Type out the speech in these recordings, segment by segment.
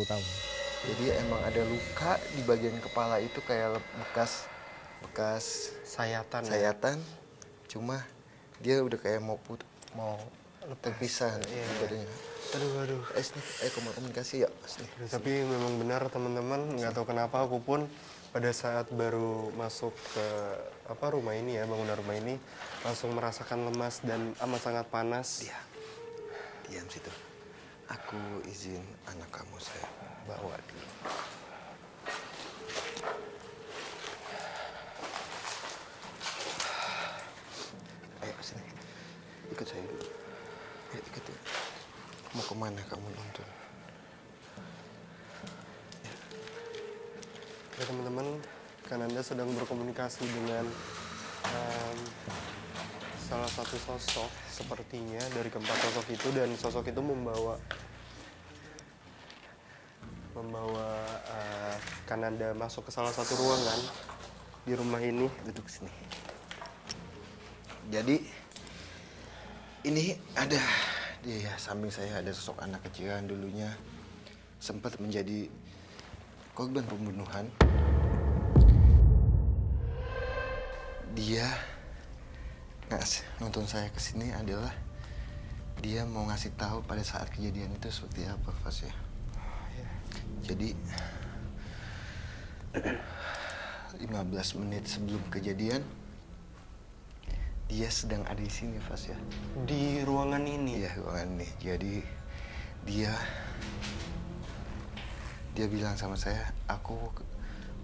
tahun. Jadi emang ada luka di bagian kepala itu kayak bekas Sayatan. sayatan. Cuma dia udah kayak mau terpisah Iya. badannya. Aduh. Ayo komunikasi ya. Tapi memang benar teman-teman, nggak tahu kenapa aku pun pada saat baru masuk ke rumah ini ya, bangunan rumah ini, langsung merasakan lemas dan amat sangat panas. Diam situ. Aku izin anak kamu saya bawa dulu. Ayo sini. Ikut saya dulu. Ayo ikut ya. Mau kemana kamu nonton? Ya teman-teman, kan Anda sedang berkomunikasi dengan salah satu sosok sepertinya dari keempat sosok itu, dan sosok itu membawa Kananda masuk ke salah satu ruangan di rumah ini. Duduk sini. Jadi ini ada di samping saya ada sosok anak kecil yang dulunya sempat menjadi korban pembunuhan. Dia nonton saya kesini adalah dia mau ngasih tahu pada saat kejadian itu seperti apa, Fas ya. Jadi 15 menit sebelum kejadian dia sedang ada di sini, Fas ya. Di ruangan ini? Iya, ruangan ini. Jadi dia bilang sama saya, aku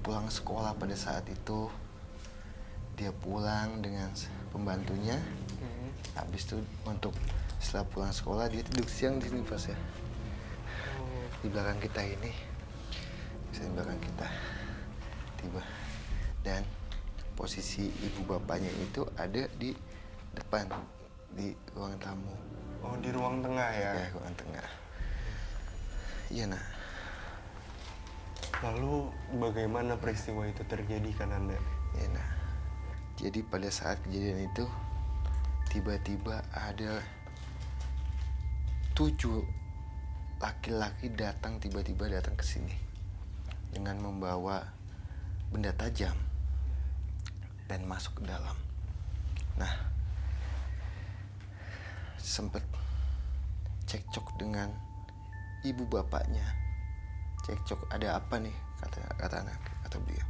pulang sekolah pada saat itu. Dia pulang dengan pembantunya. Habis itu setelah pulang sekolah dia duduk siang di sini, Fas ya. Di belakang kita ini. Di belakang kita. Tiba. Dan posisi ibu bapaknya itu ada di depan, di ruang tamu. Oh, di ruang tengah ya? Ya, ruang tengah. Iya, nah. Lalu bagaimana peristiwa itu terjadi, Kananda? Ya, nah. Jadi pada saat kejadian itu, tiba-tiba ada 7 laki-laki tiba-tiba datang ke sini dengan membawa benda tajam dan masuk ke dalam. Nah, sempat cekcok dengan ibu bapaknya. Cekcok, ada apa nih, kata beliau.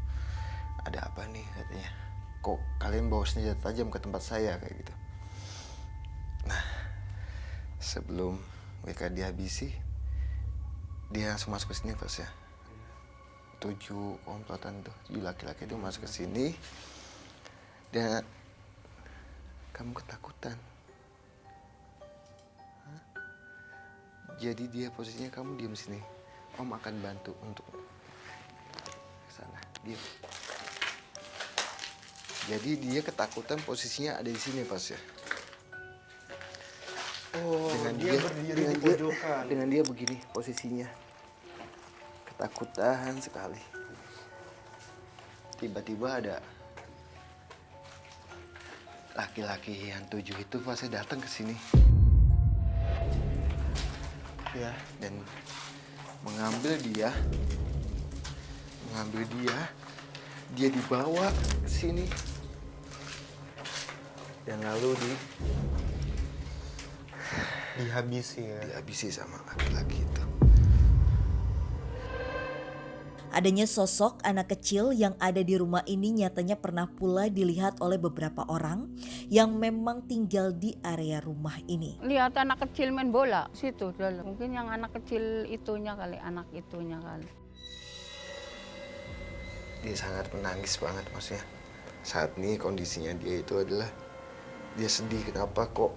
Ada apa nih, katanya. Kok kalian bawa senjata tajam ke tempat saya, kayak gitu. Nah, sebelum mereka dihabisi, dia langsung masuk ke sini, Fas ya. 7 komplotan tuh, 7 laki-laki itu masuk ke sini. Dan kamu ketakutan. Hah? Jadi dia posisinya kamu diam sini. Om akan bantu untuk ke sana. Diam. Jadi dia ketakutan, posisinya ada di sini, Fas ya. Oh, dia berdiri di pojokan. Dengan dia begini posisinya. Ketakutan sekali. Tiba-tiba ada laki-laki yang 7 itu pasti datang ke sini. Ya. Dan mengambil dia. Dia dibawa ke sini. Dan lalu dihabisi sama laki-laki itu. Adanya sosok anak kecil yang ada di rumah ini nyatanya pernah pula dilihat oleh beberapa orang yang memang tinggal di area rumah ini. Lihat anak kecil main bola situ dalam. Mungkin yang anak kecil anak itunya kali. Dia sangat menangis banget, maksudnya. Saat ini kondisinya dia itu adalah dia sedih, kenapa kok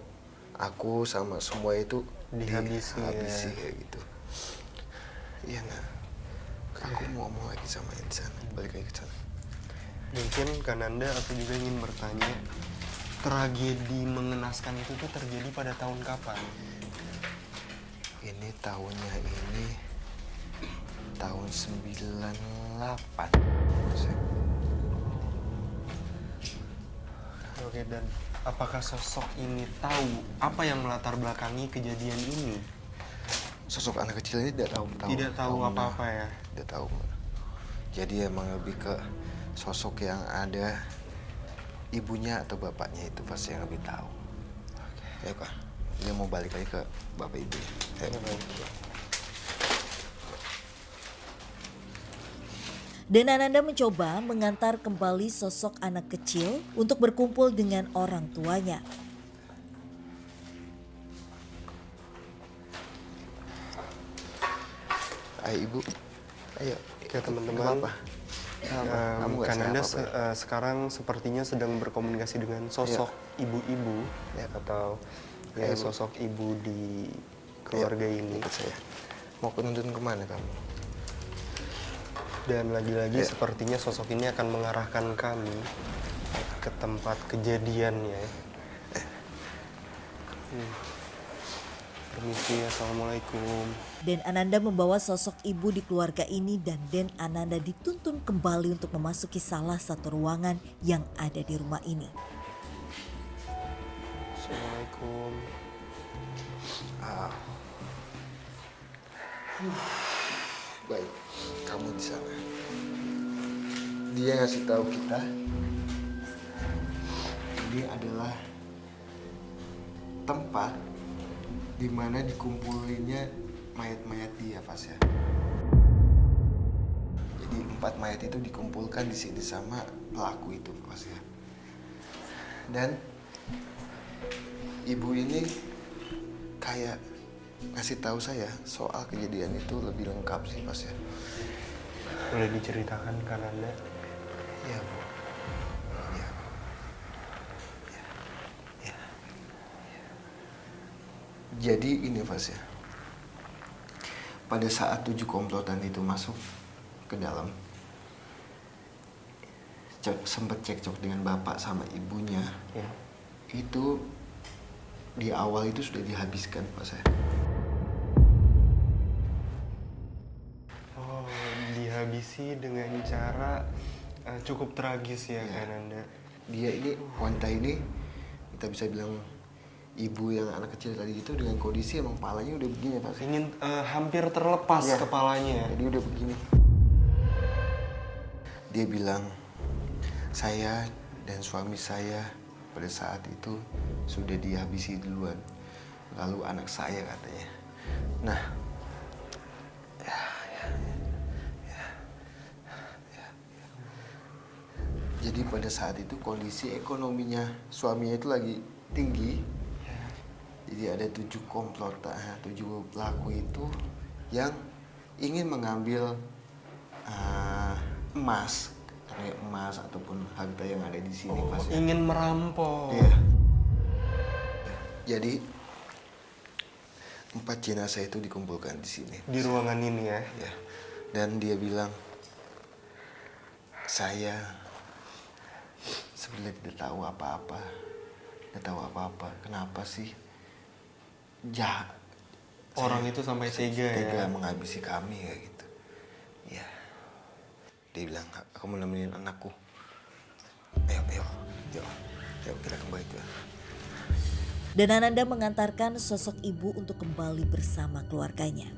aku sama semua itu dihabisi kayak gitu. Iya, nah. Aku mau ngomong lagi sama Insan, balik lagi ke sana. Mungkin Kananda, aku juga ingin bertanya, tragedi mengenaskan itu tuh terjadi pada tahun kapan? Ini tahunnya tahun 98. Oke, dan apakah sosok ini tahu apa yang melatar belakangi kejadian ini? sosok anak kecil ini tidak tahu Tidak tahu mana. apa-apa ya. Tidak tahu mana. Jadi emang lebih ke sosok yang ada ibunya atau bapaknya itu pasti yang lebih tahu. Ya kak, dia mau balik lagi ke bapak ibu. Ayo. Dan Ananda mencoba mengantar kembali sosok anak kecil untuk berkumpul dengan orang tuanya. Ayo ibu, ayo. Oke teman-teman, Apa? Kamu nggak Kananda sayang apa-apa ya? sekarang sepertinya sedang berkomunikasi dengan sosok ibu-ibu Ya. atau Ayo, ya, Bu. sosok ibu di keluarga Ayo, ini. ikut saya. Mau nuntun kemana kamu? Dan lagi-lagi Ya. sepertinya sosok ini akan mengarahkan kami ke tempat kejadiannya. Permisi, assalamualaikum. Dan Ananda membawa sosok ibu di keluarga ini dan Den Ananda dituntun kembali untuk memasuki salah satu ruangan yang ada di rumah ini. Assalamualaikum. Baik, kamu di sana. Dia ngasih tahu kita ini adalah tempat di mana dikumpulinnya mayat-mayat dia, Pas ya. Jadi 4 mayat itu dikumpulkan di sini sama pelaku itu, Pas ya. Dan ibu ini kayak ngasih tahu saya soal kejadian itu lebih lengkap sih, Pas ya. Boleh diceritakan Kananda? Iya, Bu. Iya. Iya. Iya. Jadi ini, Pas ya. Pada saat 7 komplotan itu masuk ke dalam, sempet cekcok dengan bapak sama ibunya. Ya. Itu di awal itu sudah dihabiskan, Pas ya. Oh, dihabisi dengan cara cukup tragis ya, Iya. Kananda. Dia ini, wanita ini, kita bisa bilang ibu yang anak kecil tadi itu dengan kondisi emang palanya udah begini, Pak. Ingin hampir terlepas Iya. kepalanya. Jadi udah begini. Dia bilang, saya dan suami saya pada saat itu sudah dihabisi duluan. Lalu anak saya katanya. Nah, jadi pada saat itu kondisi ekonominya suaminya itu lagi tinggi. Jadi ada 7 komplotan, 7 pelaku itu yang ingin mengambil emas, kayak emas ataupun harta yang ada di sini, Oh, Pas. ingin merampok. Iya. Jadi 4 jenazah itu dikumpulkan di sini. Di ruangan ini ya. Ya. Dan dia bilang, saya sebenarnya tidak tahu apa-apa. Tidak tahu apa-apa. Kenapa sih jahat Orang itu sampai tega ya. menghabisi kami kayak gitu. Ya. Dia bilang, aku mau nemenin anakku. Ayo, kita kembali ke. Dan Ananda mengantarkan sosok ibu untuk kembali bersama keluarganya.